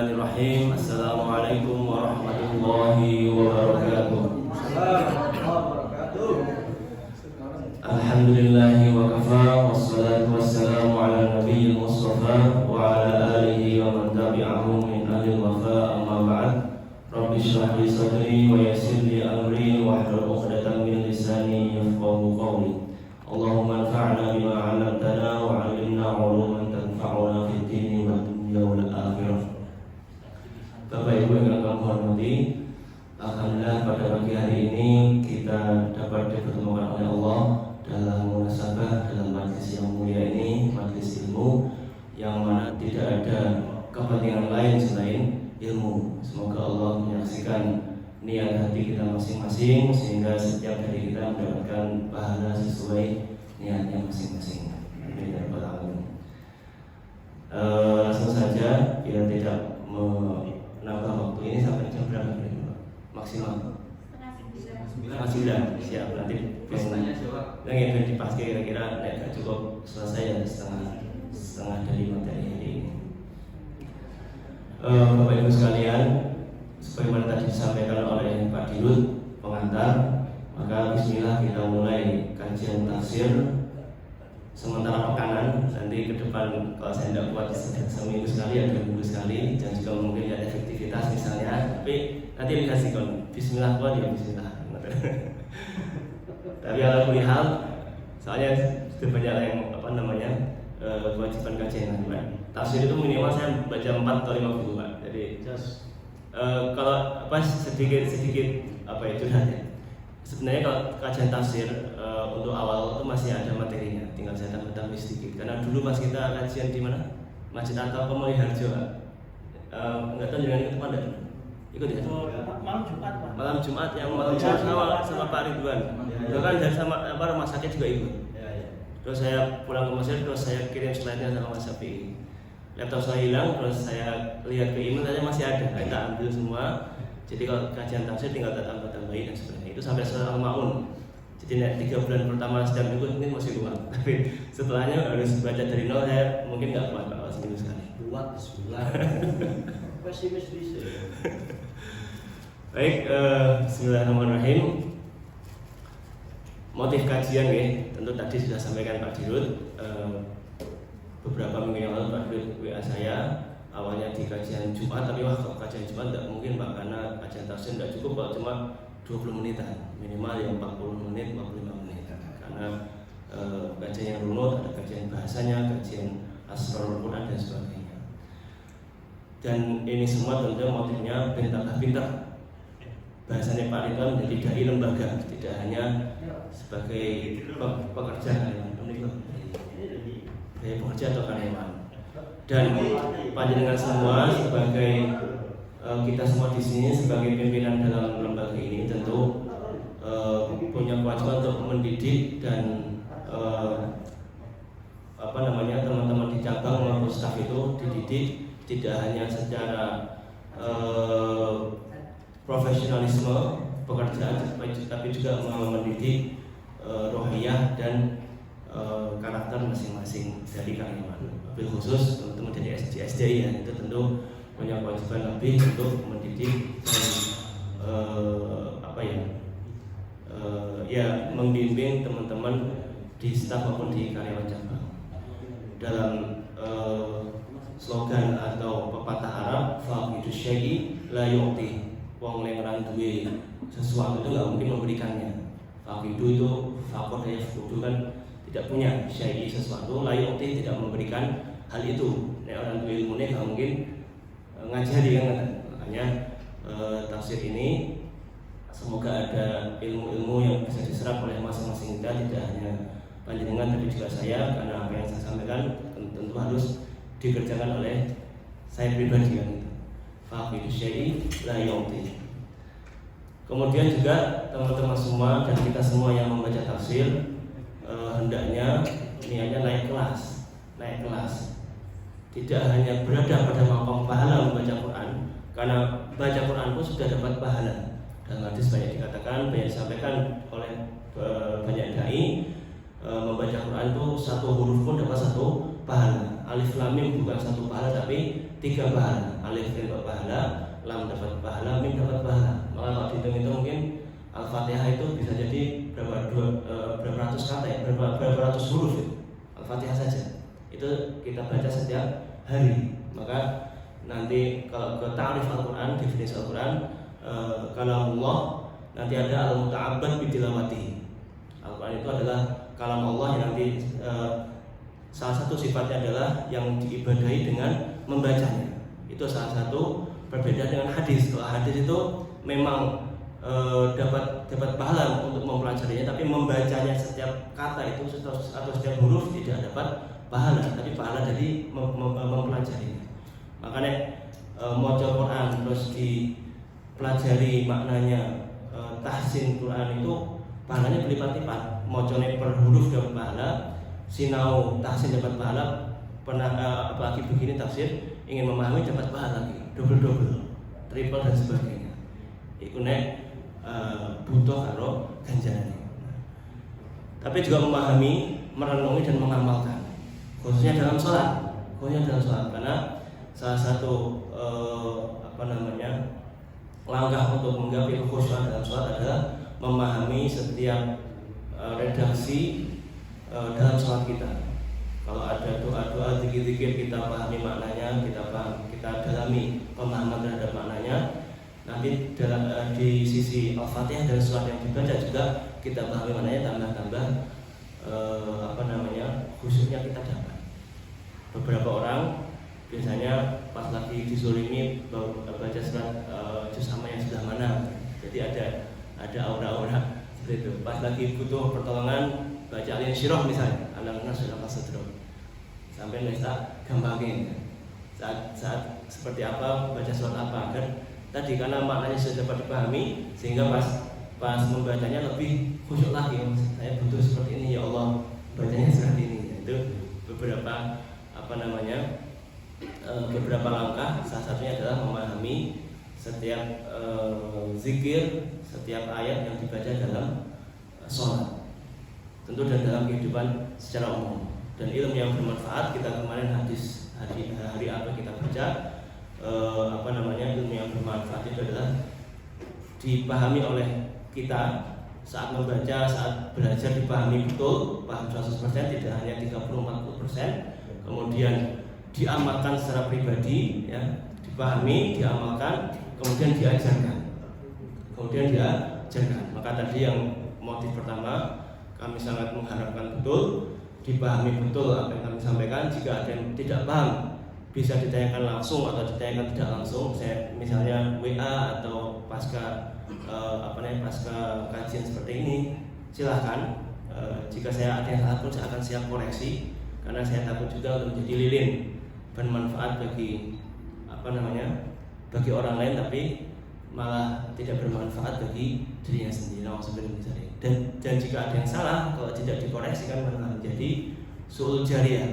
Bismillahirrahmanirrahim. Assalamualaikum warahmatullahi wabarakatuh. Alhamdulillahi wa kafa, wassalatu wassalamu ala nabiyil mustafa wa ala alihi wa man tabi'ahum min ahli wafa, amma ba'd. Rabbi shrah li sadri wa yassir li amri wahlul 'uqdatam min lisani yafqahu qawli. Allahumma anfa'na bima 'allamtana wa 'allimna 'uluman tanfa'una fid dini wad dunya wal akhirah. Bapak Ibu yang kami hormati, alhamdulillah pada pagi hari ini kita dapat dipertemukan oleh Allah dalam munasabah, dalam majlis yang mulia ini, majlis ilmu yang mana tidak ada kepentingan lain selain ilmu. Semoga Allah menyaksikan niat hati kita masing-masing sehingga setiap hari kita mendapatkan pahala sesuai niatnya masing-masing. Amin ya rabbal alamin. Langsung saja, biar tidak menambah waktu ini sampai jam berapa maksimal? Masih siap, nanti biasanya yang ingin dipasti kira-kira tidak cukup selesai ya setengah dari materi hari ini. Bapak Ibu sekalian, sebagaimana tadi disampaikan oleh Pak Dirut pengantar, maka bismillah kita mulai kajian tafsir sementara pekanan. Nanti ke depan kalau saya tidak kuat seminggu sekali atau 2 minggu sekali, dan juga mungkin ada efektivitas misalnya, tapi nanti dikasih kon bismillah kuat ya bismillah. Tapi alhamdulillah, soalnya sudah banyak yang kewajiban kajian Pak. Tafsir itu minimal saya baca 4 atau 5 buku Pak. Jadi kalau sedikit curhat ya. Sebenarnya kalau kajian tafsir untuk awal itu masih ada materinya, tinggal saya tambah sedikit. Karena dulu pas kita kajian di mana? Masjid atau Pemulih Harjo, nggak tahu jangan ikut pada ikut ya? Malam Jumat Pak. Malam Jumat yang malam Jumat sama Pak Ridwan. Bahkan dari sama rumah sakit juga ikut. Terus saya pulang ke Mesir, terus saya kirim slide-nya sama Mas Sapi. Laptop saya hilang, terus saya lihat ke email, saya masih ada. Kita ambil semua. Jadi kalau kajian tafsir tinggal kita tambah-tambahin dan sebagainya. Itu sampai surah Al-Maun. Jadi 3 bulan pertama setiap minggu ini masih kuat. Tapi setelahnya harus baca dari nol, saya mungkin nggak kuat kalau seminggu sekali. Kuat bismillah. Pesimis bisa. Baik, bismillahirrahmanirrahim. Motif kajian ya, tentu tadi sudah sampaikan Pak Dirut. Beberapa minggu yang lalu Pak Dirut WA saya, awalnya di kajian Jumat, tapi kalau kajian Jumat tidak mungkin Pak, karena kajian tafsir tidak cukup kalau cuma 20 menitan, minimal yang 40 menit, 45 menit. Karena kajian yang runut, ada kajian bahasanya, kajian asrarul Quran dan sebagainya. Dan ini semua tentu motifnya pintar. Bahasanya Pak Ridwan menjadi dai lembaga, tidak hanya sebagai pekerja atau karyawan. Dan panjenengan semua sebagai kita semua di sini sebagai pimpinan dalam lembaga ini tentu punya kewajiban untuk mendidik dan teman-teman di cabang maupun staf itu dididik tidak hanya secara profesionalisme pekerjaan, tapi juga mendidik rohiyah dan karakter masing-masing dari karyawan. Lebih khusus teman-teman dari SDI ya, itu tentu punya kewajiban lebih untuk mendidik dan membimbing teman-teman di staf maupun di karyawan cabang. Dalam slogan atau pepatah Arab, faqidu syai'i la yu'ti. Wong yang duwe sesuatu itu nggak mungkin memberikannya. Faqidu itu fakor ya, fudu kan tidak punya syai'i sesuatu, la yu'ti tidak memberikan hal itu. Nek orang duwe ilmu nggak mungkin ngajari kan. Makanya tafsir ini semoga ada ilmu-ilmu yang bisa diserap oleh masing-masing kita, tidak hanya panjenengan tapi juga saya, karena apa yang saya sampaikan tentu harus dikerjakan oleh saya pribadi kan itu. Faqidu syai'i la yu'ti. Kemudian juga teman-teman semua dan kita semua yang membaca tafsir hendaknya niatnya naik kelas. Tidak hanya berada pada maqam pahala membaca Quran, karena baca Quran pun sudah dapat pahala. Dalam hadis banyak dikatakan, banyak disampaikan oleh banyak dai, membaca Quran itu 1 huruf pun dapat 1 pahala. Alif lam mim bukan satu pahala tapi 3 pahala. Alif dapat pahala, lam dapat pahala, mim dapat pahala. Maka kalau dihitung-hitung mungkin Al-Fatihah itu bisa jadi berapa ratus kata ya, berapa ratus huruf ya. Al-Fatihah saja itu kita baca setiap hari. Maka nanti kalau ke ta'rif Al-Quran, definisi Al-Quran, kalamullah, nanti ada al-muta'abbad bitilawati. Al-Quran itu adalah kalam Allah yang nanti salah satu sifatnya adalah yang diibadahi dengan membacanya. Itu salah satu berbeda dengan hadis. Kalau hadis itu memang dapat pahala untuk mempelajarinya, tapi membacanya setiap kata itu atau setiap huruf tidak dapat pahala, tapi pahala dari mempelajarinya. Makanya maca Quran terus dipelajari maknanya, tahsin Quran itu pahalanya berlipat-lipat. Macane per huruf dapat pahala, sinau tahsin dapat pahala, apalagi begini tafsir ingin memahami dapat pahala lagi, double, triple dan sebagainya. Iku nek butuh karo ganjaran. Tapi juga memahami, merenungi dan mengamalkan, khususnya dalam sholat, karena salah satu langkah untuk menggapai kekhusyuan dalam sholat adalah memahami setiap redaksi dalam sholat kita. Kalau ada doa-doa, zikir-zikir, kita pahami maknanya, kita dalami pemahaman terhadap maknanya. Nanti di sisi Al-Fatihah dan surat yang dibaca juga kita pahami maknanya, tambah khusyuknya kita dapat. Beberapa orang biasanya pas lagi dizolimi baca surat juz amma yang sebelah mana, jadi ada aura-aura seperti itu. Pas lagi butuh pertolongan baca Al-Insyirah misalnya, Al-Nasr al-Sadr, sampai bisa gampangin saat seperti apa baca surat apa, kan tadi karena maknanya sudah dapat dipahami sehingga pas membacanya lebih khusyuk lagi. Saya butuh seperti ini ya Allah, bacanya seperti ini. Itu beberapa beberapa langkah. Salah satunya adalah memahami setiap zikir, setiap ayat yang dibaca dalam sholat, tentu dan dalam kehidupan secara umum. Dan ilmu yang bermanfaat, kita kemarin hari apa kita baca, ilmu yang bermanfaat itu adalah dipahami oleh kita saat membaca, saat belajar, dipahami betul, paham 100%, tidak hanya 30-40%. Kemudian diamalkan secara pribadi, ya, dipahami, diamalkan, kemudian diajarkan. Maka tadi yang motif pertama, kami sangat mengharapkan betul dipahami betul apa yang kami sampaikan. Jika ada yang tidak paham, bisa ditanyakan langsung atau ditanyakan tidak langsung. Saya misalnya WA atau pasca kajian seperti ini, silahkan. Jika saya ada yang salah pun saya akan siap koreksi, karena saya takut juga untuk menjadi lilin bermanfaat bagi orang lain, tapi malah tidak bermanfaat bagi dirinya sendiri. Dan jika ada yang salah, kalau tidak dikoreksi kan malah menjadi su'ul jariyah,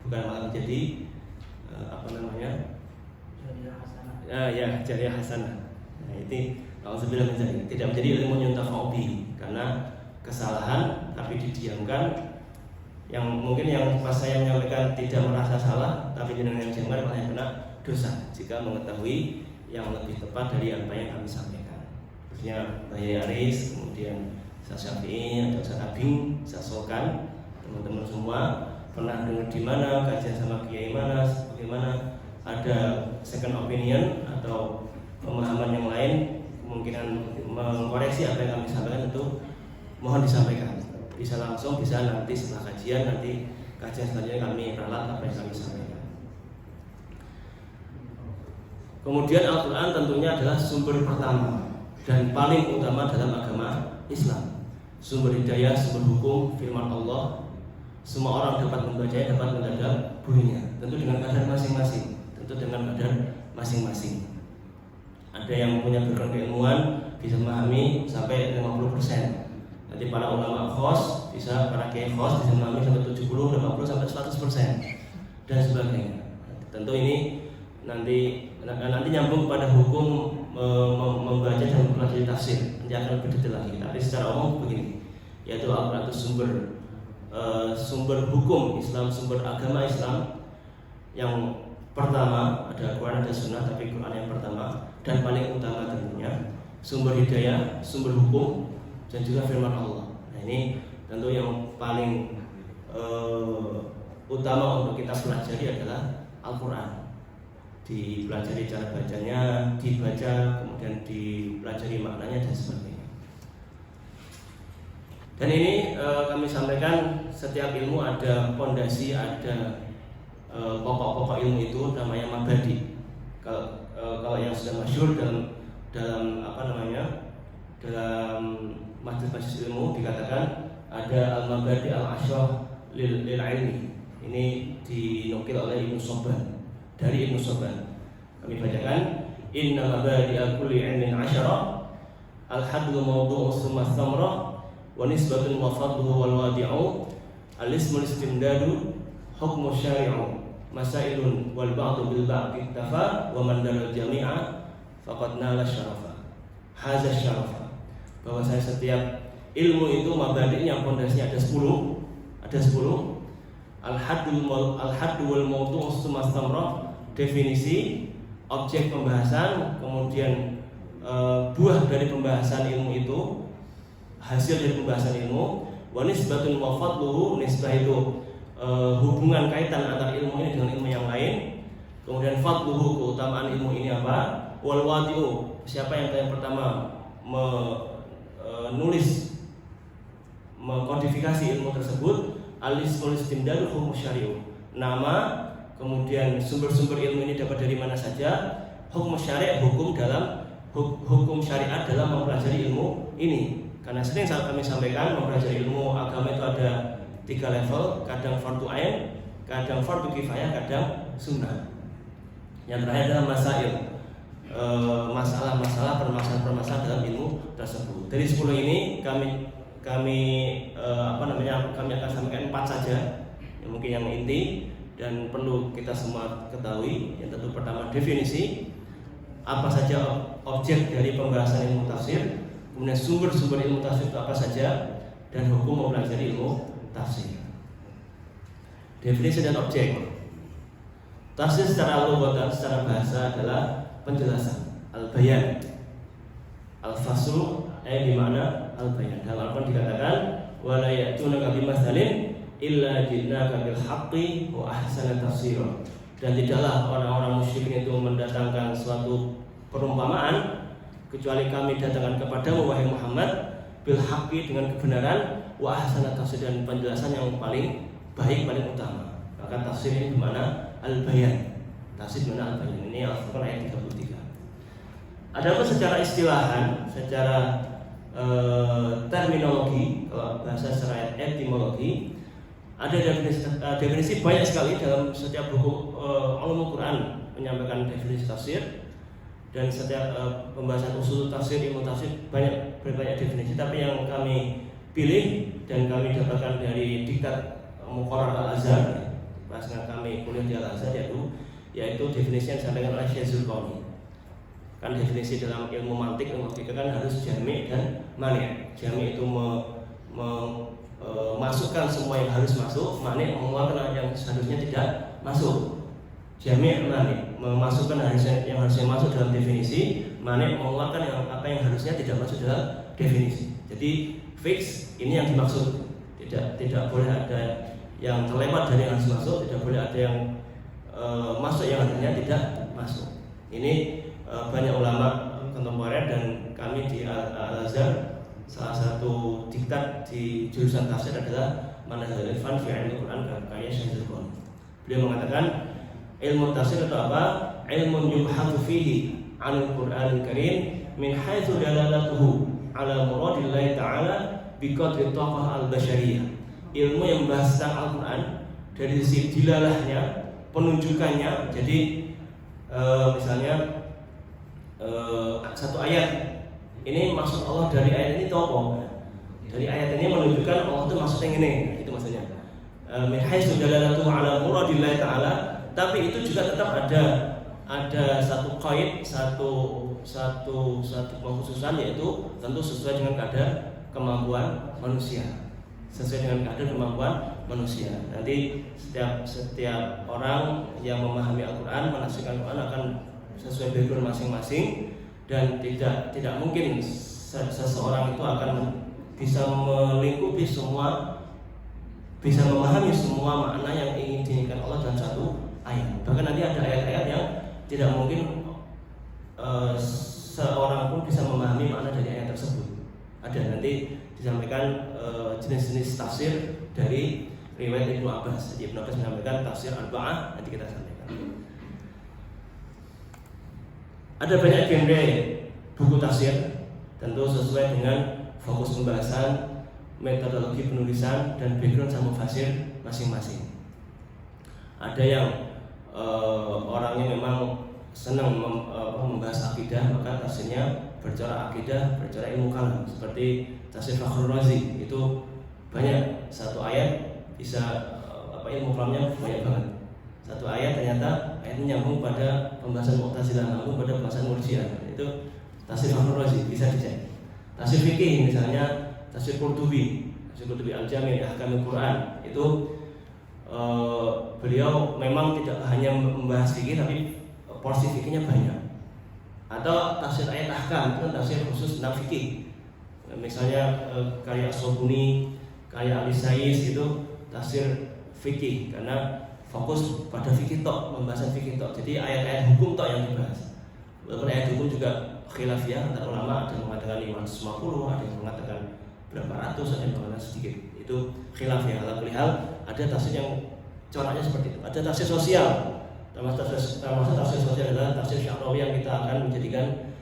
bukan malah menjadi jariyah hasanah. Nah, itu kalau sebenarnya tidak menjadi ilmu yuntafa'u bihi, karena kesalahan tapi didiamkan. Yang mungkin yang pas saya menyampaikan tidak merasa salah, tapi dengan yang diamkan malah yang kena dosa jika mengetahui yang lebih tepat dari apa yang kami sampaikan. Khususnya Mbak Yaris, kemudian Ustaz Syafi'i atau Ustaz Abing, Ustaz Sokan, teman-teman semua pernah dengar di mana kajian sama kiai mana, bagaimana ada second opinion atau pemahaman yang lain, kemungkinan mengkoreksi apa yang kami sampaikan, itu mohon disampaikan. Bisa langsung, bisa nanti setelah kajian, nanti kajian selanjutnya kami ralat apa yang kami sampaikan. Kemudian Al-Quran tentunya adalah sumber pertama dan paling utama dalam agama Islam. Sumber hidayah, sumber hukum, firman Allah. Semua orang dapat membacanya, dapat mentadabburinya, tentu dengan kadar masing-masing. Ada yang punya background keilmuan bisa memahami sampai 50%. Nanti para ulama khos para kiai khos bisa memahami sampai 70, 80 sampai 100% dan sebagainya. Tentu ini nanti nyambung pada hukum membaca dan mempelajari tafsir, nanti akan lebih detail lagi. Tapi secara umum begini, yaitu Al-Quran itu sumber sumber hukum Islam, sumber agama Islam yang pertama ada Quran, ada Sunnah, tapi Quran yang pertama dan paling utama tentunya sumber hidayah, sumber hukum dan juga firman Allah. Nah ini tentu yang paling utama untuk kita pelajari adalah Al-Quran. Dipelajari cara bacanya, dibaca, kemudian dipelajari maknanya dan sebagainya. Dan ini kami sampaikan setiap ilmu ada pondasi, ada pokok-pokok ilmu itu namanya mabadi. Kalau yang sudah masyhur dalam dalam majelis ilmu dikatakan ada al-mabadi al-ashrah lil ilmi. Ini dinukil oleh Ibnu Soban, dari Ibnu Soban. Kami bacakan inna mabadi kulli ilmin asyara al-hadlu mawdu'u summa thamra wa nisbatun wa fadluhu wal wadi'u al-ismul istimdadu hukmu syari'u masailun wal ba'du bil ba'di iktafa wa man dalal jami'a faqad nala syarafa. Hadza syarafa. Bahwa saya setiap ilmu itu mabadi'nya, pondasinya ada 10. Al-haddu wal mawdu' summa thamra, definisi, objek pembahasan, kemudian buah dari pembahasan ilmu itu, hasil dari pembahasan ilmu, wa nisbatun wa fadluhu, nisbah itu hubungan kaitan antara ilmu ini dengan ilmu yang lain, kemudian fadluhu, keutamaan ilmu ini apa, wal wadi'u, siapa yang pertama menulis, mengkodifikasi ilmu tersebut, al-ismul istimdadu hukum syari'u, nama, kemudian sumber-sumber ilmu ini dapat dari mana saja, hukum syari', hukum syariat dalam mempelajari ilmu ini. Karena sering kami sampaikan, mempelajari ilmu agama itu ada 3 level, kadang fardu ain, kadang fardu kifayah, kadang sunnah. Yang terakhir adalah masail, masalah-masalah, permasalahan-permasalahan dalam ilmu tersebut. Dari 10 ini kami akan sampaikan 4 saja yang mungkin yang inti dan perlu kita semua ketahui. Yang tentu pertama definisi, apa saja objek dari pembahasan ilmu tafsir, kemudian sumber-sumber ilmu tafsir itu apa saja, dan hukum mempelajari ilmu tafsir. Definisi dan objek. Tafsir secara lughatan, secara bahasa adalah penjelasan, al-bayan. Al-faslu di mana al-bayan. Dalam Al-Qur'an dikatakan wala ya'tunaka bimatsalin illa ji'naka bil haqqi wa ahsana tafsira. Dan tidaklah orang-orang musyrikin itu mendatangkan suatu perumpamaan kecuali kami datangkan kepadamu wahai Muhammad bil haqqi, dengan kebenaran, wa ahsana tafsir, dan penjelasan yang paling baik, paling utama. Maka tafsir ini di mana al-bayan. Tafsir di mana al-bayan. Ini Al-Qur'an ayat 33. Adapun secara istilahan, secara terminologi, kalau bahasa secara etimologi, ada definisi banyak sekali dalam setiap buku ulumul Quran menyampaikan definisi tafsir, dan setiap pembahasan usul tafsir, ilmu tafsir berbanyak definisi. Tapi yang kami pilih dan kami dapatkan dari diktat Muqarrar Al-Azhar, bahasa kami kuliah di Al-Azhar, yaitu definisi yang disampaikan oleh Syekh Zulkarnain. Kan definisi dalam ilmu mantik, ilmu logika kan harus jami' dan mani'. Jami' itu masukkan semua yang harus masuk, mani' mengeluarkan yang seharusnya tidak masuk. Jami' mani', memasukkan yang harusnya masuk dalam definisi, mani' mengeluarkan apa yang harusnya tidak masuk dalam definisi. Jadi fix, ini yang dimaksud. Tidak boleh ada yang terlewat dari yang harus masuk, tidak boleh ada yang masuk yang harusnya tidak masuk. Ini banyak ulama kontemporer dan kami di Al-Azhar, salah satu diktat di jurusan tafsir adalah Manhajul Irfan fi Ilmul Quran karya Syekh Zulkarnain. Beliau mengatakan ilmu tafsir itu apa? Ilmun yubhatsu fihi 'anil Qur'anil Karim min haitsu dalalatuhu 'ala muradillahi ta'ala bi qadri taqah al-basyariyah. Ilmu yang membahas tentang Al-Qur'an dari sisi dilalahnya, penunjukannya. Jadi misalnya satu ayat ini maksud Allah dari ayat ini itu apa? Dari ayat ini menunjukkan Allah itu maksudnya ini, itu maksudnya. Min haitsu dalalatuhu 'ala muradillahi ta'ala, tapi itu juga tetap ada satu qaid, satu pengkhususan, yaitu tentu sesuai dengan kadar kemampuan manusia. sesuai dengan kadar kemampuan manusia. Nanti setiap orang yang memahami Al-Quran, menafsirkan Al-Quran akan sesuai background masing-masing, dan tidak mungkin seseorang itu akan bisa melingkupi semua, bisa memahami semua makna yang ingin diinginkan Allah dalam satu ayat. Bahkan nanti ada ayat-ayat yang tidak mungkin seorang pun bisa memahami makna dari ayat tersebut. Ada nanti disampaikan jenis-jenis tafsir dari riwayat Ibnu Abbas. Jadi Ibnu Abbas menyampaikan tafsir Arba'ah, nanti kita sampaikan. Ada banyak genre buku tafsir, tentu sesuai dengan fokus pembahasan, metodologi penulisan, dan background sang mufasir masing-masing. Ada yang orangnya memang senang membahas akidah, maka tafsirnya bercorak akidah, bercorak ilmu kalam, seperti tafsir Fakhrul Razi. Itu banyak, satu ayat bisa ilmu kalamnya banyak banget. Satu ayat ternyata ayatnya nyambung pada pembahasan Mu'tazilah, nyambung pada pembahasan Murji'ah. Itu tafsir Fakhrul Razi, bisa dicek. Tafsir fikih misalnya tafsir Qurtubi Al-Jami' Ahkamul Quran, itu beliau memang tidak hanya membahas fikih, tapi porsi fikihnya banyak. Atau tafsir ayat ahkam, itu tafsir khusus tentang fikih. Misalnya karya As-Sobuni, karya Al-Isais, itu tafsir fikih karena fokus pada fikih tok, pembahasan fikih tok. Jadi ayat-ayat hukum tok yang dibahas. Walaupun ayat hukum juga khilafiyah antar ulama, ada yang mengatakan 550, ada yang mengatakan berapa ratus, ada yang mengatakan sedikit. Itu khilafiyah. Alhamdulillah ada tafsir yang coraknya seperti itu. Ada tafsir sosial. Termasuk tafsir sosial adalah tafsir Sya'rawi yang kita akan menjadikan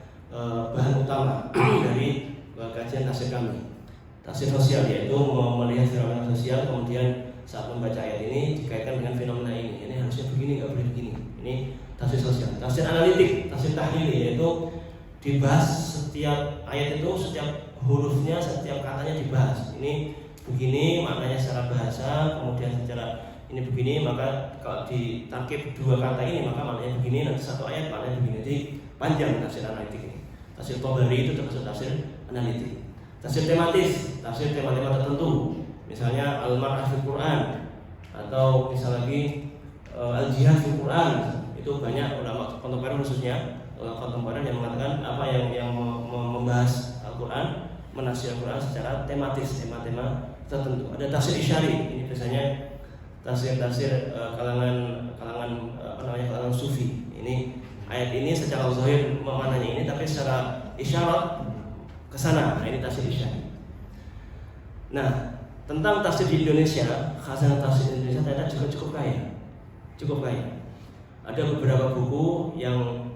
bahan utama dari kajian tafsir kami. Tafsir sosial yaitu melihat fenomena sosial, kemudian saat membaca ayat ini dikaitkan dengan fenomena ini. Ini harusnya begini, nggak boleh begini. Ini tafsir sosial. Tafsir analitik, tafsir tahlili, yaitu dibahas setiap ayat itu, setiap hurufnya, setiap katanya dibahas. Ini begini maknanya secara bahasa, kemudian secara ini begini, maka kalau ditarkib dua kata ini maka maknanya begini, nanti satu ayat maknanya begini. Jadi panjang tafsir analitik ini. Tafsir Tabari itu termasuk tafsir analitik. Tafsir tematis, tafsir tema-tema tertentu, misalnya Al-Mar'ah fil Quran, atau misal lagi Al-Jihad fil Quran. Itu banyak ulama kontemporer, khususnya ulama kontemporer yang mengatakan apa yang membahas Al-Quran, menafsir Al-Quran secara tematis, tema-tema tertentu. Ada tafsir isyari, ini biasanya tafsir kalangan sufi. Ini ayat ini secara zahir maknanya ini, tapi secara isyarat ke sana. Nah, ini tafsir isyari. Nah, tentang tafsir di Indonesia, khazanah tafsir Indonesia ternyata juga cukup kaya. Ada beberapa buku yang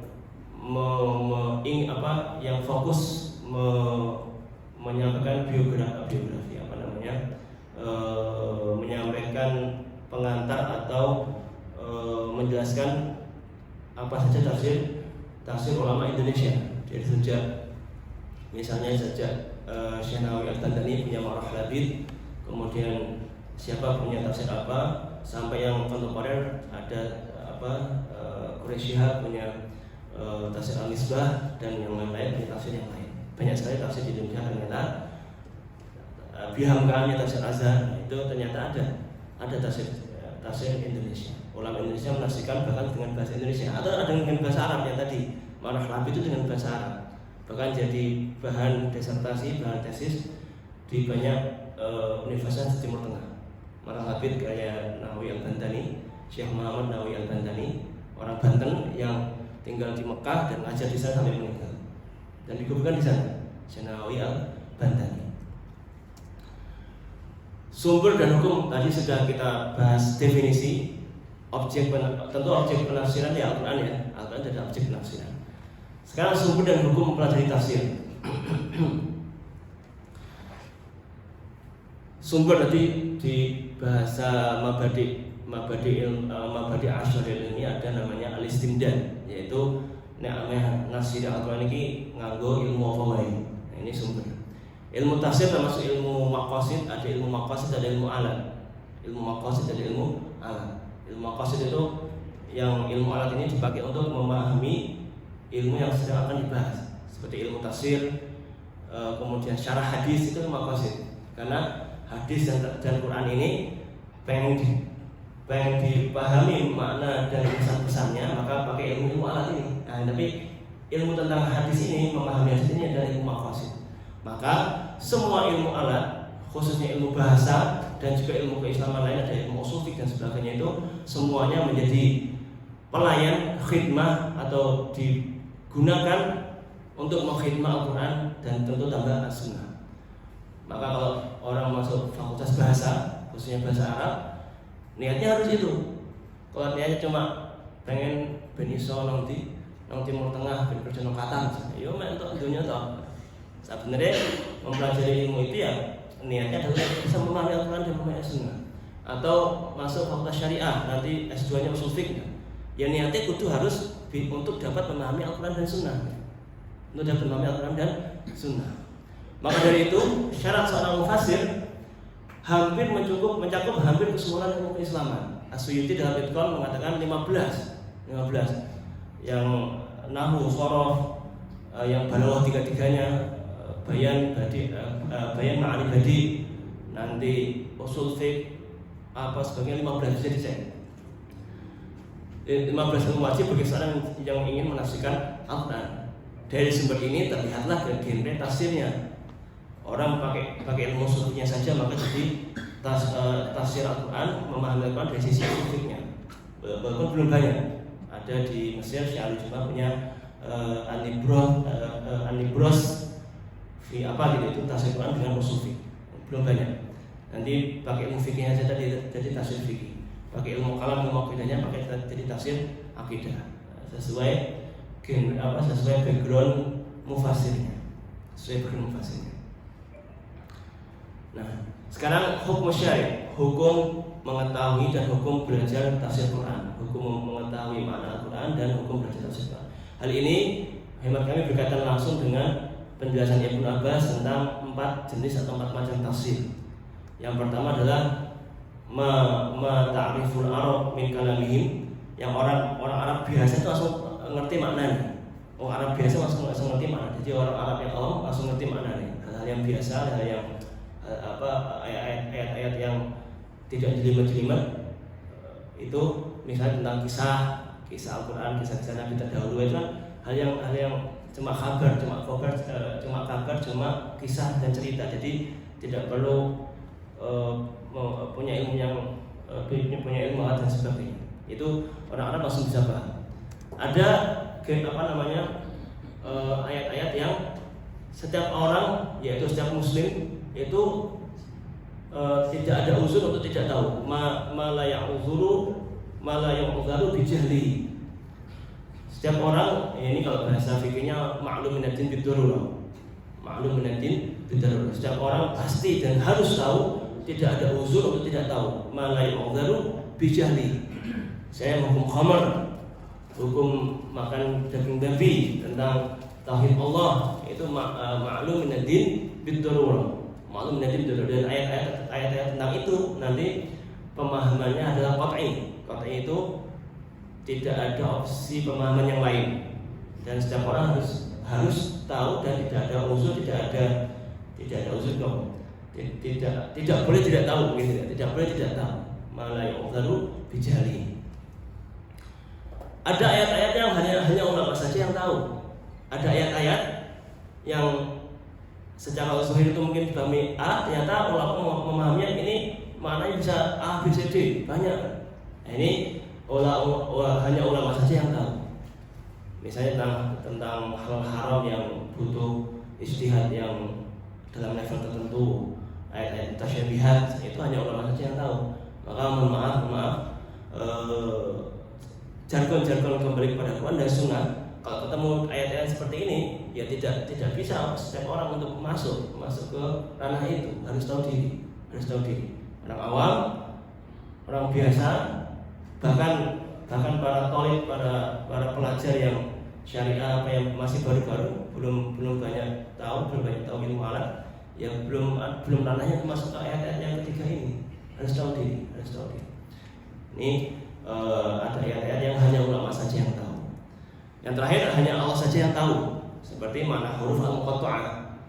yang fokus menyampaikan biografi menyampaikan pengantar atau menjelaskan apa saja tafsir ulama Indonesia dari sejak misalnya Syekh Nawawi Al-Bandani punya Marah Labid, kemudian siapa punya tafsir apa, sampai yang kontemporer ada Quraisy Shihab punya tafsir Al-Misbah, dan yang lain punya tafsir yang lain. Banyak sekali tafsir di Indonesia ternyata. Bihamkanya tafsir Azhar itu ternyata ada tafsir Indonesia. Ulama Indonesia menafsirkan bahkan dengan bahasa Indonesia, atau ada dengan bahasa Arab yang tadi Marah Labid itu dengan bahasa Arab, bahkan jadi bahan disertasi, bahan tesis di banyak universitas di Timur Tengah. Marah Labid kayak Nawawi Al-Bandani, Syekh Muhammad Nawawi Al-Bandani, orang Banten yang tinggal di Mekah dan ngajar di sana sampai meninggal, dan dikuburkan di sana, Syekh Nawawi Al-Bandani. Sumber dan hukum tadi sudah kita bahas definisi. Tentu objek penafsiran ya Al-Quran ya. Al-Quran ada objek penafsiran. Sekarang sumber dan hukum mempelajari tafsir. Sumber tadi di bahasa Mabadi Asyaril ini ada namanya al-istimdad, yaitu nasir Al-Quran ini nganggo ilmu apa wae. Nah, ini sumber. Ilmu tafsir termasuk ilmu maqasid, ada ilmu maqasid, ada ilmu alat. Ilmu maqasid, ada ilmu alat. Ilmu maqasid itu yang ilmu alat ini dipakai untuk memahami ilmu yang sedang akan dibahas, seperti ilmu tafsir, kemudian syarah hadis, itu maqasid. Karena hadis dan Quran ini pengen dipahami makna dan pesan-pesannya, maka pakai ilmu alat ini. Nah, tapi ilmu tentang hadis ini, memahami hadis ini adalah ilmu maqasid. Maka semua ilmu alat, khususnya ilmu bahasa dan juga ilmu keislaman lain, ada ilmu usul fiqh dan sebagainya, itu semuanya menjadi pelayan khidmah atau digunakan untuk mengkhidmah Al-Quran dan tentu tambah as-sunnah. Maka kalau orang masuk fakultas bahasa, khususnya bahasa Arab, niatnya harus itu. Kalau niatnya cuma pengen beniso nanti Timur Tengah, ben kerja nang Qatar, yo mek entuk dunya to. Sebenarnya mempelajari ilmu itu ya niatnya adalah bisa memahami Al-Quran dan memahami As-Sunnah. Atau masuk fakultas syariah, nanti S2-nya usul fiqh. Ya niatnya kudu harus untuk dapat memahami Al-Quran dan Sunnah. Untuk dapat memahami Al-Quran dan Sunnah. Maka dari itu syarat seorang mufassir hampir mencakup hampir keseluruhan ilmu keislaman. As-Suyuti dalam Itqan mengatakan 15 yang nahwu, shoroh, yang balaghah tiga-tiganya, bayan ma'ani badi, nanti usul fiqh apa sebagainya, 15 bisa dicek. 15 ilmu wajib bagi seorang yang ingin menafsirkan Al-Quran. Dari sumber ini terlihatlah genre tafsirnya. Orang pakai ilmu usulnya saja maka jadi tafsir Al-Quran, memahami Al-Quran dari sisi usulnya. Walaupun belum banyak. Ada di Mesir, Syekh Ali-Juma punya An-Nibros fi apa gitu, itu tafsir Quran dengan usul fiqh. Belum banyak. Nanti pakai ilmu fikihnya saja jadi tafsir fikih. Pakai ilmu kalam, ilmu akidahnya pakai jadi tafsir akidah. Sesuai background mufassirnya. Nah, sekarang hukum syar'i, hukum mengetahui dan hukum belajar tafsir Quran, hukum mengetahui makna Al-Quran dan hukum belajar tafsir Quran. Hal ini hemat kami berkaitan langsung dengan penjelasan Ibnu Abbas tentang 4 jenis atau 4 macam tafsir. Yang pertama adalah ta'riful Arab min kalamihim, yang orang Arab biasa itu langsung ngerti maknanya. Orang Arab biasa langsung ngerti makna. Jadi orang Arab yang awam langsung ngerti maknanya. Hal-hal yang biasa, hal yang ayat-ayat yang tidak jelimet-jelimet, itu misalnya tentang kisah Al-Quran, kisah Nabi terdahulu, itu kan hal yang cuma kabar, cuma kisah dan cerita. Jadi tidak perlu punya ilmu dan sebagainya. Itu orang Arab langsung bisa paham. Ada ayat-ayat yang setiap orang, yaitu setiap muslim itu tidak ada uzur untuk tidak tahu. Ma la ya'udzu bijahli. Setiap orang, ini kalau bahasa fikihnya ma'lum minatin bidururah. Setiap orang pasti dan harus tahu, tidak ada uzur untuk tidak tahu. Ma la ya'udzu bijahli. Saya hukum khamar, hukum makan daging babi, tentang tauhid Allah, itu ma'lum minatin bidururah. Maklum nanti dan ayat-ayat tentang itu nanti pemahamannya adalah qat'i. Qat'i itu tidak ada opsi pemahaman yang lain, dan setiap orang harus tahu dan tidak ada uzur, tidak ada uzur dong. Tidak boleh tidak tahu gitu ya. Tidak boleh tidak tahu. Malah yu'dzaru bijahli. Ada ayat-ayat yang hanya ulama saja yang tahu. Ada ayat-ayat yang secara usul itu mungkin dipahami A, ternyata ulama memahaminya ini maknanya bisa A, B, C, D, banyak. Nah, ini hanya ulama saja yang tahu. Misalnya tentang hal haram yang butuh ijtihad yang dalam level tertentu, ayat-ayat tasyabihat, itu hanya ulama saja yang tahu. Maka mohon maaf, jargon-jargon kembali kepada Quran dan Sunnah. Kalau ketemu ayat-ayat seperti ini, ya tidak bisa setiap orang untuk masuk ke ranah itu, harus tahu diri. Orang awam, orang biasa, bahkan para tolib, para pelajar yang syariah yang masih baru-baru, belum banyak tahu ilmu alat, ya belum ranahnya masuk ke ayat-ayat yang ketiga ini. Harus tahu diri. Ini ada ayat-ayat yang hanya ulama saja yang tahu. Yang terakhir hanya Allah saja yang tahu, seperti mana huruf al-muqatta'ah.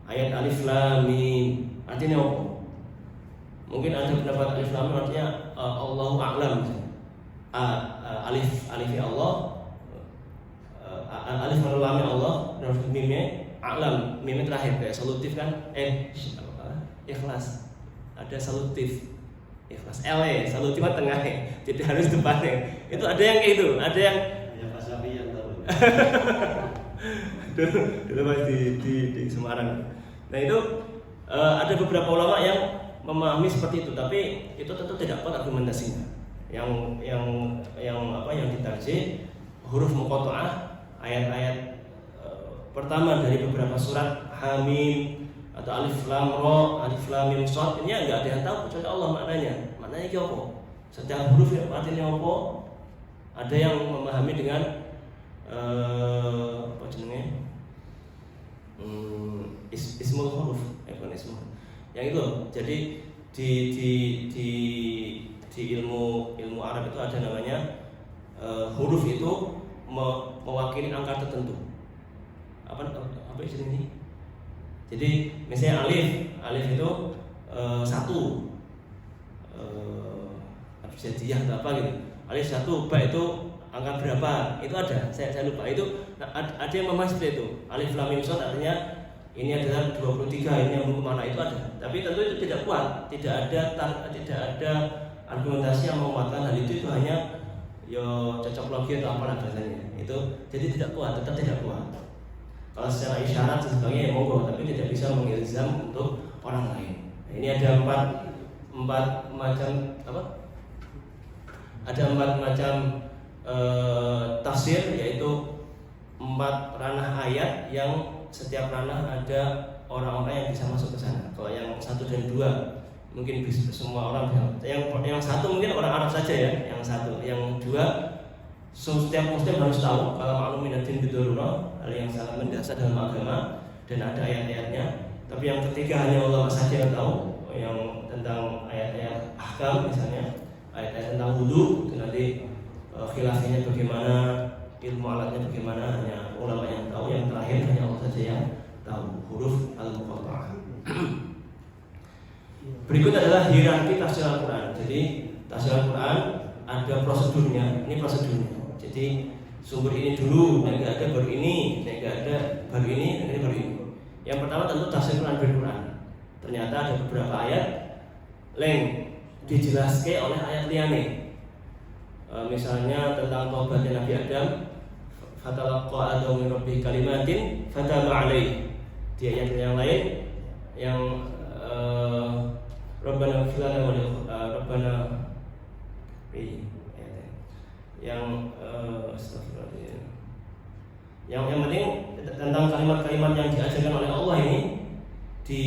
Ayat alif lam mim artinya apa? Mungkin ada pendapat alif lam mim artinya Allahu a'lam. Alif ya Allah, alif lam ya Allah, dan mimnya a'lam, mimnya terakhir kayak solutif kan? Ikhlas. Ada solutif. Ikhlas. Solutif tengahnya, tidak harus depannya. Itu ada yang kayak itu, ada yang Pak Sapi yang tahu. dulu pas di Semarang. Nah itu ada beberapa ulama yang memahami seperti itu, tapi itu tentu tidak kuat argumentasinya. Yang ditarjih huruf muqatta'ah ayat-ayat pertama dari beberapa surat Hamim atau alif lam ra, alif lam mim shad, ini enggak ada yang tahu kecuali Allah maknanya. Maknanya iki apa? Setiap huruf artinya apa? Ada yang memahami dengan apa jenenge? Ismul huruf, bukan ismul. Yang itu. Jadi di ilmu Arab itu ada namanya huruf itu mewakili angka tertentu. Apa ini? Jadi misalnya alif itu 1, abjadiyah atau apa gitu. Alif 1, ba itu angka berapa? Itu ada. Saya lupa. Itu ada yang memahami seperti itu. Alif lam mim shad artinya ini adalah 23, ini yang kemana, itu ada. Tapi tentu itu tidak kuat. Tidak ada argumentasi yang menguatkan hal itu hanya cocok logi atau apa bahasanya. Itu jadi tidak kuat, tetap tidak kuat. Kalau secara isyarat sebagainya ya monggo, tapi tidak bisa mengilzam untuk orang lain. Nah, ini ada empat macam apa? Ada 4 macam tafsir, yaitu 4 ranah ayat yang setiap ranah ada orang-orang yang bisa masuk ke sana. Kalau yang 1 dan 2 mungkin bisa semua orang. Yang 1 mungkin orang Arab saja ya. Yang 1, yang 2 setiap muslim harus tahu kalau ma'lumin ad-din bidururah, hal yang sangat mendasar dalam agama dan ada ayat-ayatnya. Tapi yang ketiga hanya Allah saja yang tahu, yang tentang ayat-ayat ahkam misalnya, ayat-ayat tentang wudu itu nanti khilafnya bagaimana, ilmu alatnya bagaimana, hanya ulama yang tahu. Yang terakhir hanya Allah saja yang tahu, huruf al-muqatta'ah. Berikut adalah hierarki tafsir Al-Quran. Jadi tafsir Al-Quran ada prosedurnya. Ini prosedurnya. Jadi sumber ini dulu, nggak ada baru ini, nggak ada baru ini, baru ini. Yang pertama tentu tafsir Quran bil-Quran. Ternyata ada beberapa ayat yang dijelaskan oleh ayat liane. Misalnya tentang taubatnya Nabi Adam, fatalaqqa Adamu min rabbih kalimatin fataba alaihi. Di ayat yang lain yang Rabbana ighfir lana wa Rabbana yang penting tentang kalimat-kalimat yang diajarkan oleh Allah ini di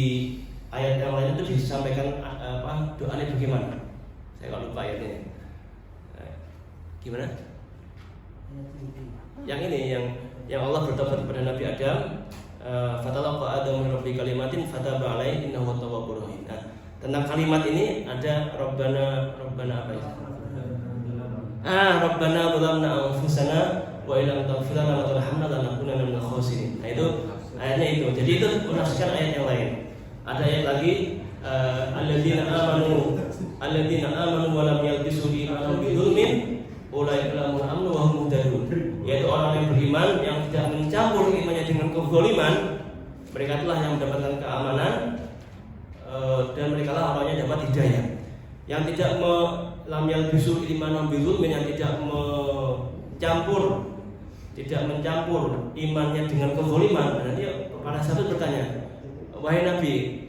ayat yang lain itu disampaikan doanya bagaimana? Saya kalau lupa ayatnya. Gimana? Yang ini yang Allah bertobat kepada Nabi Adam, fatalaqqa Adamu min rabbih kalimatin fataba alaihi innahu tawwabur rahim. Nah, tentang kalimat ini ada Rabbana apa itu? Rabbana zalamna anfusana wa illam taghfir lana wa tarhamna lanakunanna minal khasirin. Nah, itu ayatnya itu. Jadi itu menafsirkan ayat yang lain. Ada ayat lagi alladzina amanu wa lam yalbisu imanahum bidzulmin ulaika lahumul amnu wa hum muhtadun. Yaitu orang yang beriman yang tidak mencampur imannya dengan kezaliman, mereka itulah yang mendapatkan keamanan dan mereka lah orangnya dapat hidayah. Yang tidak lam yalbisu imanahum bidzulmin, yang tidak mencampur imannya dengan kezaliman. Nanti para sahabat bertanya, wahai Nabi,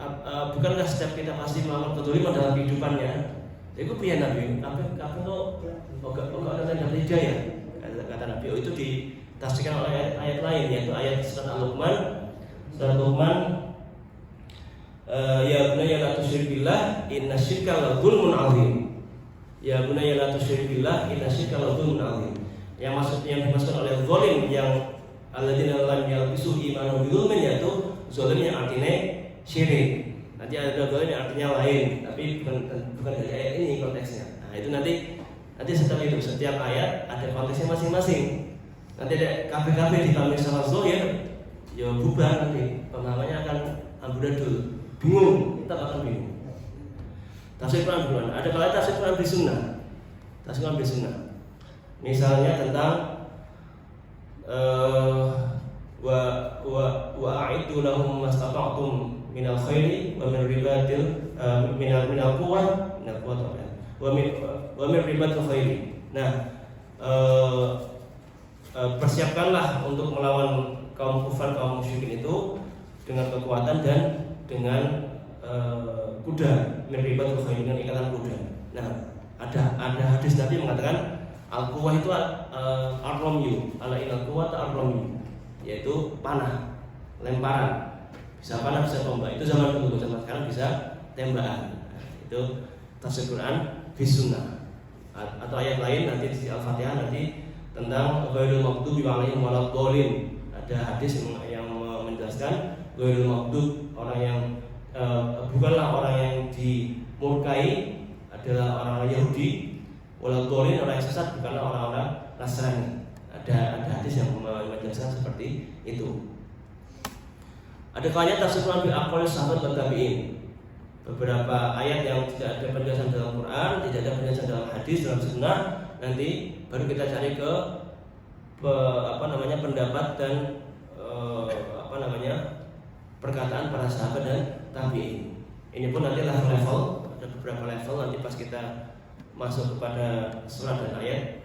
bukankah setiap kita pasti melakukan kezaliman dalam kehidupannya? Itu pria Nabi, apa kok ada dapat hidayah? Kata Nabi, itu ditafsirkan oleh ayat lain, yaitu ayat surat Al-Luqman. Ya bunayya la tusyrik billah innasyirka la dzulmun 'adzim. Ya bunayya la tusyrik billah innasyirka la dzulmun 'adzim. Yang dimaksud oleh zalim yang alladzina lam yalbisu imanahum bidzulmin, yaitu zalim yang artinya syirik. Nanti ada zalim yang artinya lain, tapi bukan dari ayat ini konteksnya. Nah, itu nanti setelah itu setiap ayat ada konteksnya masing-masing. Nanti ada kabeh-kabeh ditambah sama zahir, ya bubar nanti pemahamannya akan amburadul, bingung, kita akan bingung. Tafsir Quran bagaimana? Ada kalanya tafsir Quran bisunnah. Tafsir Quran bisunnah. Misalnya tentang wa a'iddu lahum mastata'tum minal khairi wa min ribatil minal quwwah wa min ribatil khairi. Nah, persiapkanlah untuk melawan kaum kufar, kaum musyrikin itu dengan kekuatan dan dengan kuda, min ribatil khairi, dengan ikatan kuda. Nah, ada hadis Nabi mengatakan al-quwwah itu ar-ramyu, ala inal quwwata ar-ramyu, yaitu panah, lemparan. Bisa panah, bisa tombak. Itu zaman dulu, zaman sekarang bisa tembakan. Itu tafsir Quran bisunnah. Atau ayat lain nanti di Al-Fatihah nanti tentang ghairil maghdubi alaihim waladdallin. Ada hadis yang menjelaskan ghairil maghdub, orang yang bukanlah orang yang dimurkai adalah orang Yahudi, waladdallin orang yang sesat bukanlah orang-orang Nasrani. Ada hadis yang menjelaskan seperti itu. Ada kalanya tafsir Quran bil aqwali sahabat dan tabi'in. Beberapa ayat yang tidak ada penjelasan dalam Quran, tidak ada penjelasan dalam hadis, dalam sunnah, nanti baru kita cari ke pendapat dan perkataan para sahabat dan tabi'in. Ini pun nanti level, ada beberapa level nanti pas kita masuk kepada surat dan ayat,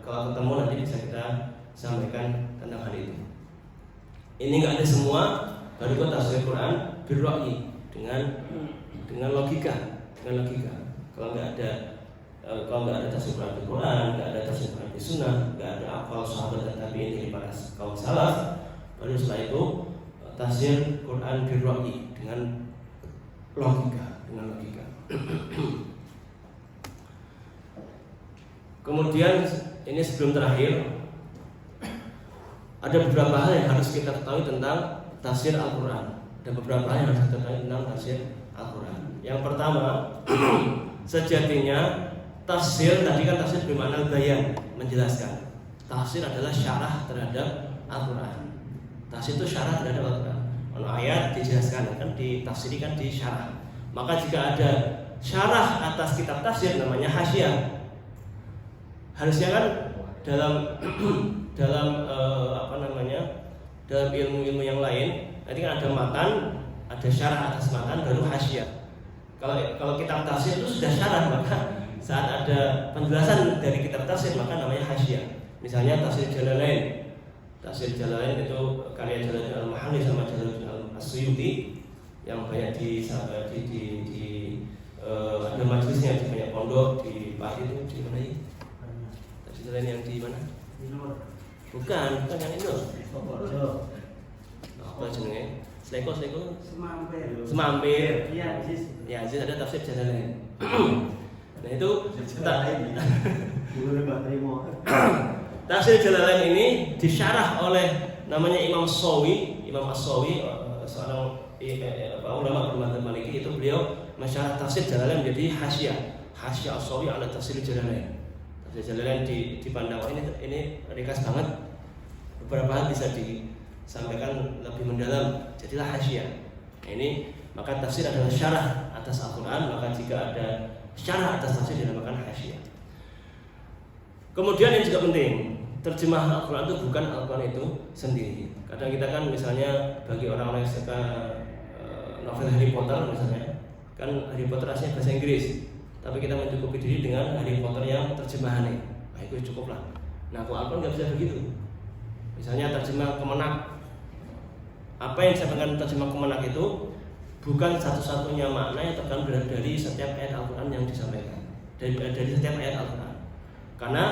kalau ketemu nanti bisa kita sampaikan tentang hal itu. Ini nggak ada semua, baru kita tafsir Quran birra'yi, dengan logika. Kalau nggak ada tafsir Quran, nggak ada tafsir Quran di sunnah, nggak ada aqwal sahabat dan tabi'in dari para kaum salaf, baru setelah itu tafsir Quran birra'yi, dengan logika. Kemudian ini sebelum terakhir, ada beberapa hal yang harus kita ketahui tentang tafsir Al-Quran. Ada beberapa hal yang harus kita ketahui tentang tafsir Al-Quran. Yang pertama, sejatinya tafsir tadi kan tafsir bermakna bayan, menjelaskan. Tafsir adalah syarah terhadap Al-Quran. Tafsir itu syarah terhadap Al-Quran. Kalau ayat dijelaskan, kan ditafsirikan di syarah. Maka jika ada syarah atas kitab tafsir namanya hasyiah. Harusnya kan dalam dalam ilmu-ilmu yang lain, nanti kan ada matan, ada syarah atas matan, baru hasyiah. Kalau kitab tafsir itu sudah syarah, maka saat ada penjelasan dari kitab tafsir maka namanya hasyiah. Misalnya tafsir Jalalain. Tafsir Jalalain itu karya Jalaluddin Al-Mahalli sama Jalaluddin As-Suyuti yang banyak ada majelisnya di banyak pondok di Pati itu di mana ini? Tafsir Jalalain yang di mana? Bukan yang itu. Apa jenenge? Seleko Semampir. Ya, jadi ada tafsir Jalalain. Nah itu tafsir Jalalain ini disyarah oleh namanya Imam As-Sawi, seorang ulama bermadzhab Maliki. Itu beliau mensyarah tafsir Jalalain menjadi hasyiah As-Sawi ala tafsir Jalalain. Tafsir Jalalain dipandang ini ringkas banget, beberapa hal bisa disampaikan lebih mendalam, jadilah hasyiah. Nah, ini maka tafsir adalah syarah atas Al-Quran, maka jika ada syarah atas tafsir dinamakan hasyiah. Kemudian yang juga penting, terjemah Al-Quran itu bukan Al-Quran itu sendiri. Kadang kita kan misalnya bagi orang-orang yang suka novel Harry Potter misalnya, kan Harry Potter aslinya bahasa Inggris, tapi kita mencukupi diri dengan Harry Potter yang terjemahannya. Nah itu cukup lah. Nah kalau Al-Quran nggak bisa begitu. Misalnya terjemah Kemenak, apa yang disampaikan terjemah Kemenak itu bukan satu-satunya makna yang terkandung dari setiap ayat Al-Quran yang disampaikan, dari setiap ayat Al-Quran. Karena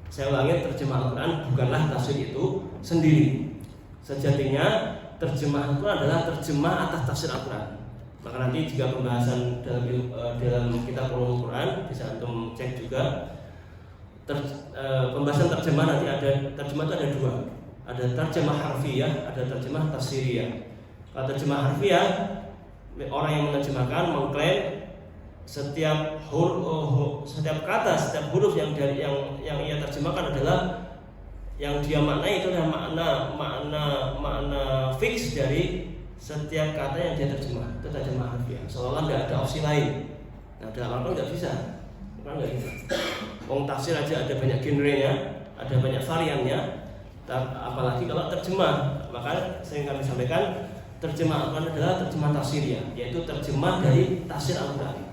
saya ulangi, terjemah Al-Quran bukanlah tafsir itu sendiri. Sejatinya terjemah Al-Quran adalah terjemah atas tafsir Al-Quran. Maka nanti jika pembahasan dalam kitab ulumul Quran bisa antum cek juga. Pembahasan terjemah nanti ada terjemah itu ada dua. Ada terjemah harfiah, ada terjemah tafsiriyah. Kalau terjemah harfiah, orang yang menerjemahkan mengklaim setiap kata, setiap huruf yang ia terjemahkan adalah yang dia maknai, itu adalah makna fix dari setiap kata yang dia terjemah. Itu terjemah harfiah. Seolah-olah tidak ada opsi lain. Nah dalam Al-Quran nggak bisa, kan nggak bisa. Wong tafsir aja ada banyak genrenya, ada banyak variannya, apalagi kalau terjemah. Maka kami sampaikan terjemah Al-Quran adalah terjemah tafsiriyah, yaitu terjemah dari tafsir Al-Quran.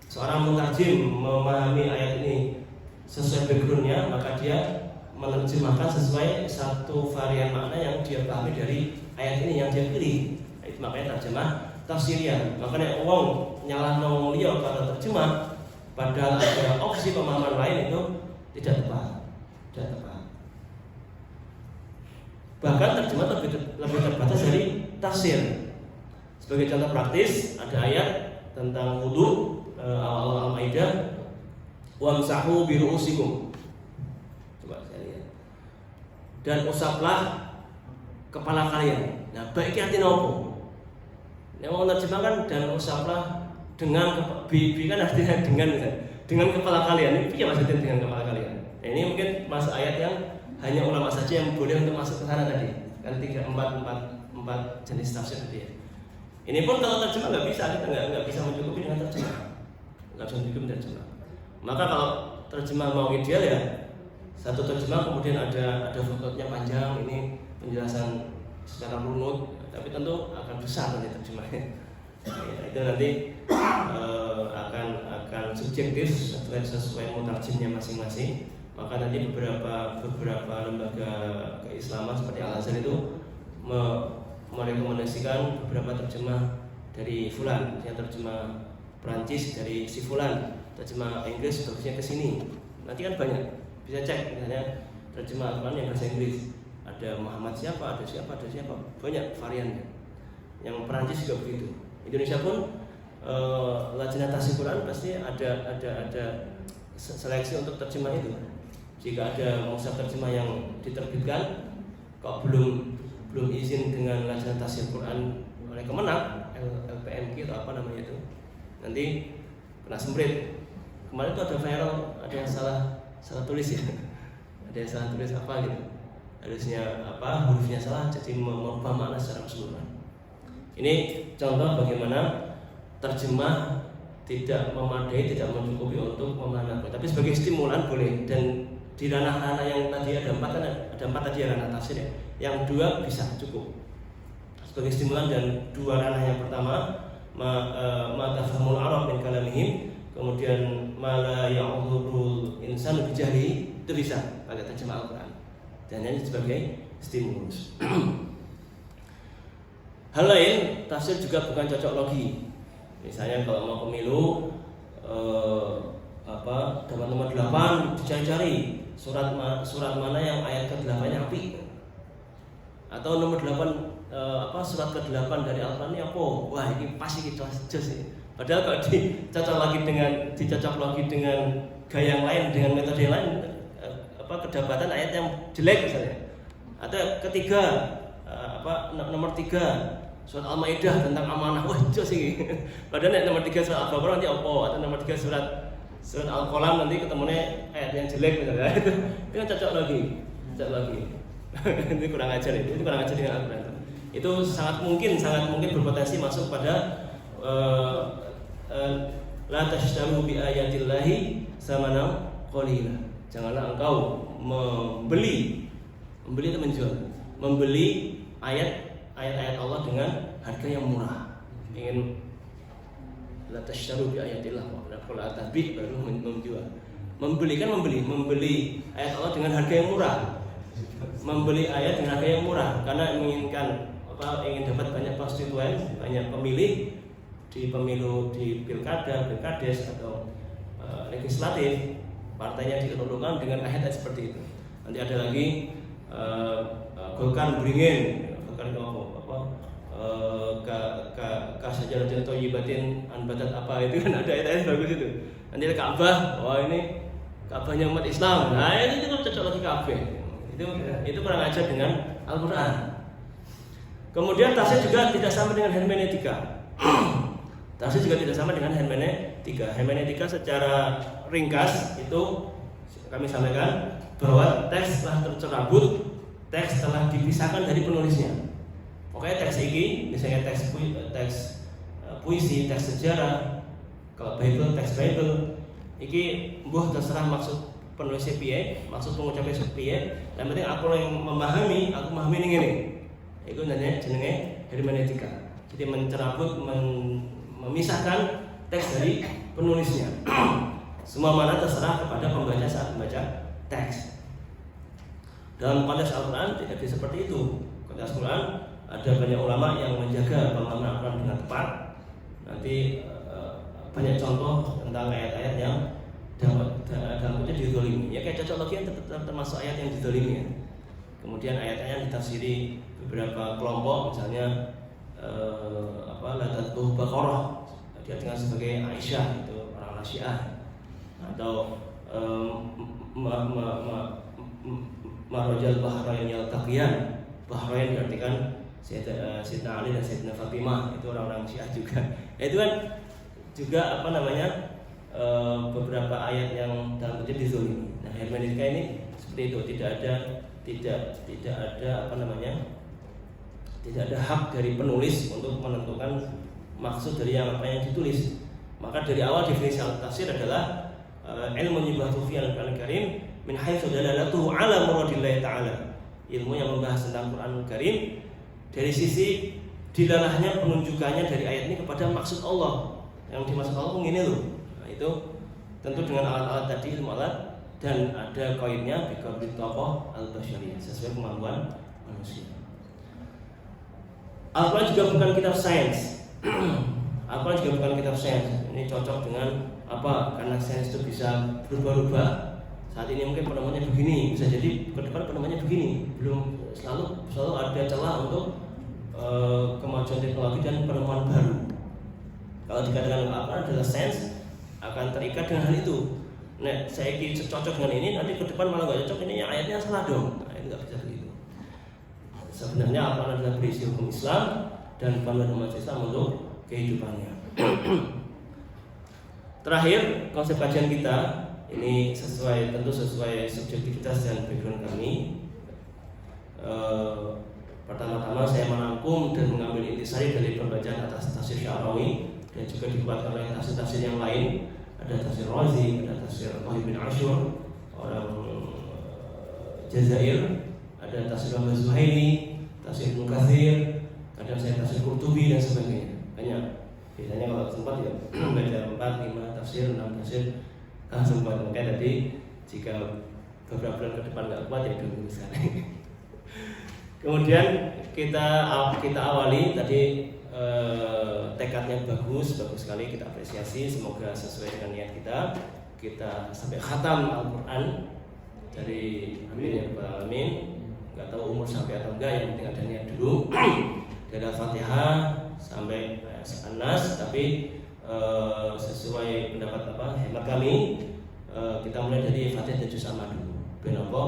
Seorang mutarjim memahami ayat ini sesuai backgroundnya, maka dia menerjemahkan sesuai satu varian makna yang dia pahami dari ayat ini yang dia pilih. Itu makanya terjemah tafsiriyah. Makanya wong nyalahno liya kalau terjemah padahal ada opsi pemahaman lain itu tidak tepat. Tidak tepat. Bahkan terjemah lebih terbatas dari tafsir. Sebagai contoh praktis, ada ayat tentang wudu awal Al-Maidah, wamsahu biru'usikum. Coba saya lihat. Dan usaplah kepala kalian. Nah, baik artinya apa? Yang mau menerjemahkan dan usaplah dengan kan artinya dengan kepala kalian. Ini apa maksudnya dengan kepala kalian? Nah, ini mungkin masuk ayat yang hanya ulama saja yang boleh untuk masuk ke sana tadi. Kan 4 jenis tafsir tadi ya. Ini pun kalau terjemah nggak bisa, kita nggak bisa mencukupi dengan terjemah. Nggak bisa mencukupi dengan terjemah. Maka kalau terjemah mau ideal ya satu terjemah kemudian ada footnote-nya panjang, ini penjelasan secara runut, tapi tentu akan besar nanti terjemahnya. Ya, itu nanti akan subjektif sesuai mutarjimnya masing-masing. Maka nanti beberapa lembaga keislaman seperti Al-Azhar itu merekomendasikan beberapa terjemah dari fulan, yang terjemah Perancis dari si fulan, terjemah Inggris bagusnya ke sini. Nanti kan banyak, bisa cek misalnya terjemah Al-Quran yang bahasa Inggris, ada Muhammad siapa, ada siapa, banyak variannya. Yang Perancis juga begitu. Indonesia pun Lajnah Tasihih Quran pasti ada seleksi untuk terjemah itu. Jika ada mushaf terjemah yang diterbitkan kok belum izin dengan Lajnah Tasihih Quran oleh Kemenak, LPMQ atau apa namanya itu, nanti kena semprit. Kemarin itu ada viral, ada yang salah tulis ya, ada yang salah tulis apa gitu, harusnya apa, hurufnya salah jadi merubah makna secara keseluruhan. Ini contoh bagaimana terjemah tidak memadai, tidak mencukupi untuk memahami. Tapi sebagai stimulan boleh. Dan di ranah-ranah yang tadi ada 4 kan ada 4 tadi ranah tafsir ya. Yang 2 bisa cukup sebagai stimulan. Dan 2 ranah yang pertama ma tafhamul arab min kalamihim, kemudian ma la ya'udhurul insan bijahli, itu bisa pakai terjemah Al-Quran. Dan ini sebagai stimulus. Hal lain, tafsir juga bukan cocok logi. Misalnya kalau mau pemilu dapat nomor 8 dicari-cari surat mana yang ayat ke-8-nya api. Atau nomor 8 surat ke-8 dari Al-Quran ini apa? Wah, ini pasti kita jos ya. Padahal kalau dicocok lagi dengan gaya yang lain, dengan metode yang lain, kedapatan ayat yang jelek misalnya. Atau ketiga nomor 3 surat Al-Maidah tentang amanah, wah jos ini. Padahal nomor 3 surat Al-Baqarah nanti apa? Atau nomor 3 surat Al-Qalam nanti ketemunya ayat yang jelek misalnya. Itu kan cocok lagi. Itu kurang ajar dengan Al-Quran. Itu sangat mungkin berpotensi masuk pada la tashtaru bi ayatillahi samanan qalila. Janganlah engkau membeli itu menjual, membeli ayat-ayat Allah dengan harga yang murah. Ingin la tashtaru bi ayatillah wa la tabi baru menjual. Membeli ayat Allah dengan harga yang murah. Membeli ayat dengan harga yang murah karena ingin dapat banyak konstituen, banyak pemilih di pemilu, di pilkades atau legislatif. Partainya diketutukan dengan ayat seperti itu. Nanti ada lagi Golkar beringin, kasajaran thayyibatin anbatat apa itu kan ada ayat bagus itu. Nanti ada Ka'bah, wah ini Ka'bahnya umat Islam. Nah itu cocok lagi Ka'bah. Itu kurang ajar dengan Al-Quran. Kemudian tafsir juga tidak sama dengan hermeneutika. Hermeneutika secara ringkas itu kami sampaikan bahwa teks telah tercerabut, teks telah dipisahkan dari penulisnya. Pokoknya teks ini, misalnya teks puisi, teks sejarah, Kalau Bible, teks Bible, iki mbuh terserah maksud penulisnya piye, maksud pengucapnya piye. Yang penting aku yang memahami, aku memahami ini. Itu namanya jenenge hermeneutika. Jadi mencerabut, memisahkan teks dari penulisnya. Semua mana terserah kepada pembaca saat membaca teks. Dalam konteks Al-Quran tidak bisa seperti itu. Konteks Al-Quran ada banyak ulama yang menjaga pemahaman Al-Quran dengan tepat. Nanti banyak contoh tentang ayat-ayat yang dalamnya didolimi. Ya kayak cocok lagi termasuk ayat yang didolimi ya. Kemudian ayat-ayat yang ditafsiri beberapa kelompok, misalnya Latat Baqarah diartikan sebagai Aisyah, itu orang Syiah, atau Marajal Bahrain Yaltaqiyan, Bahrain diartikan Sayyidina Ali dan Sayyidina Fatimah, itu orang-orang Syiah juga. Itu kan juga beberapa ayat yang dalam bentuk dizolimi. Nah, hermeneutika ini seperti itu, tidak ada hak dari penulis untuk menentukan maksud dari apa yang ditulis. Maka dari awal definisi al-tafsir adalah ilmu yubathu fi al-Qur'an Karim min haitsu dalalatuhu ala muradillah ta'ala. Ilmu yang membahas tentang Quran Karim dari sisi dilalahnya penunjukannya dari ayat ini kepada maksud Allah. Yang dimaksud Allah ini loh. Nah, itu tentu dengan alat-alat tadi, ilmu alat, dan ada koinnya bikabri tokoh al-basyariyah sesuai kemampuan manusia. Al-Quran juga bukan kitab sains. Al-Quran juga bukan kitab sains. Ini cocok dengan apa? Karena sains itu bisa berubah-ubah. Saat ini mungkin penemuannya begini, bisa jadi ke depan penemuannya begini. Belum selalu ada celah untuk kemajuan teknologi dan penemuan baru. Kalau dikatakan Al-Quran adalah sains, akan terikat dengan hal itu. Nah, saya cocok dengan ini, nanti ke depan malah nggak cocok, ini ayatnya salah dong. Nah, itu nggak bisa begitu. Sebenarnya Al-Quran adalah berisi hukum Islam dan panduan umat Islam untuk kehidupannya. Terakhir, konsep kajian kita ini tentu sesuai subjektivitas dan background kami. Pertama-tama saya merangkum dan mengambil intisari dari pembacaan atas tafsir Sya'rawi dan juga dikuatkan oleh tafsir-tafsir yang lain. Ada tafsir Razi, ada tafsir Wahid bin Ashur, orang Jazair, ada tafsir Al-Zuhaili, tafsir Ibnu Katsir, kadang saya tafsir Qurtubi dan sebagainya. Banyak. Biasanya kalau sempat ya baca 4, 5 tafsir, 6 tafsir kan sempat. Mungkin tadi jika beberapa bulan ke depan nggak kuat ya dulu sekali. Kemudian kita awali tadi tekadnya bagus sekali, kita apresiasi, semoga sesuai dengan niat kita sampai khatam Al-Quran dari amin ya rabbal alamin. Nggak tahu umur sampai atau enggak, yang penting ada niat dulu. Dari Al-Fatihah sampai An-Nas, tapi sesuai pendapat hemat kami, kita mulai dari Fatihah dan Juz Amma dulu.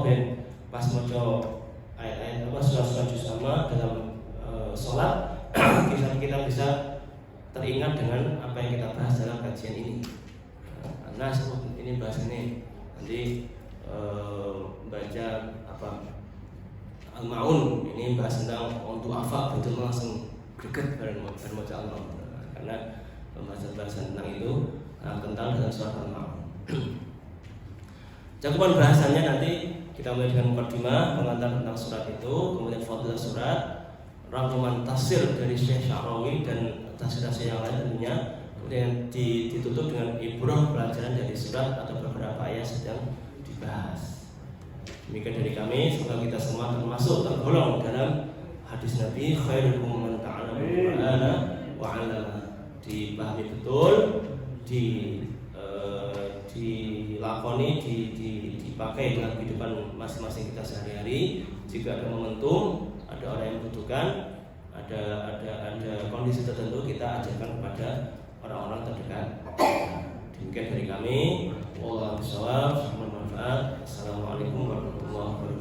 Ben pas moco ayat-ayat surah-surah Juz Amma dalam sholat, kita bisa teringat dengan apa yang kita bahas dalam kajian ini. Nah, ini bahas ini nanti baca Al-Ma'un, ini bahas tentang untuk apa betul langsung greget dan baca Allah, karena pembahasan tentang itu kental dalam surat Al-Ma'un. Cakupan bahasannya nanti kita mulai dengan mukadimah, pengantar tentang surat itu, kemudian fadilah surat, rangkuman tafsir dari Syekh Sya'rawi dan tafsir-tafsir yang lain tentunya, kemudian ditutup dengan ibrah pelajaran dari surat atau beberapa ayat sedang dibahas. Demikian dari kami, semoga kita semua tergolong dalam hadis Nabi khairukum man ta'allama al-Qur'ana wa 'allama. Dipahami betul, dilakoni, dipakai dalam kehidupan masing-masing kita sehari-hari. Jika ada momentum, ada orang yang membutuhkan, ada kondisi tertentu, kita ajarkan kepada orang-orang terdekat. Demikian dari kami. Wallahu a'lam bishawab. Assalamualaikum warahmatullahi wabarakatuh.